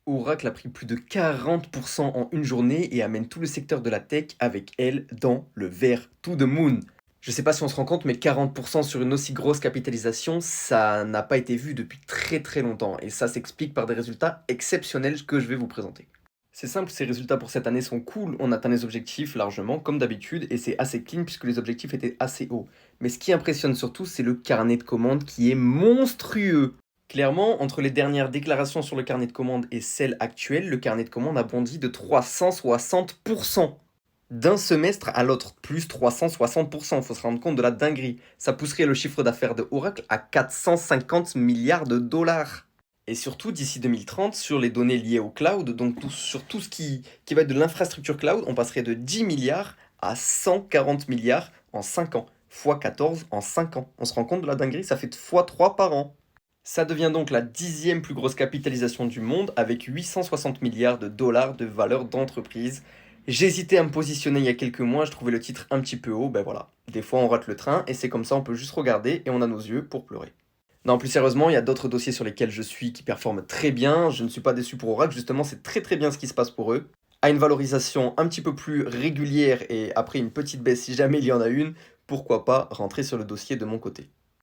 Oracle a pris plus de 40% en une journée et amène tout le secteur de la tech avec elle dans le vert to the moon. Je sais pas si on se rend compte, mais 40% sur une aussi grosse capitalisation, ça n'a pas été vu depuis très très longtemps. Et ça s'explique par des résultats exceptionnels que je vais vous présenter. C'est simple, ces résultats pour cette année sont cool, on atteint les objectifs largement, comme d'habitude, et c'est assez clean puisque les objectifs étaient assez hauts. Mais ce qui impressionne surtout, c'est le carnet de commandes qui est monstrueux. Clairement, entre les dernières déclarations sur le carnet de commandes et celles actuelles, le carnet de commandes a bondi de 360%. D'un semestre à l'autre, plus 360%, faut se rendre compte de la dinguerie. Ça pousserait le chiffre d'affaires de Oracle à 450 milliards de dollars. Et surtout, d'ici 2030, sur les données liées au cloud, donc sur tout ce qui va être de l'infrastructure cloud, on passerait de 10 milliards à 140 milliards en 5 ans. Fois 14 en 5 ans. On se rend compte de la dinguerie, ça fait x3 par an. Ça devient donc la 10e plus grosse capitalisation du monde avec 860 milliards de dollars de valeur d'entreprise. J'hésitais à me positionner il y a quelques mois, je trouvais le titre un petit peu haut, ben voilà. Des fois on rate le train et c'est comme ça, on peut juste regarder et on a nos yeux pour pleurer. Non, plus sérieusement, il y a d'autres dossiers sur lesquels je suis qui performent très bien. Je ne suis pas déçu pour Oracle, justement, c'est très très bien ce qui se passe pour eux. À une valorisation un petit peu plus régulière et après une petite baisse si jamais il y en a une, pourquoi pas rentrer sur le dossier de mon côté.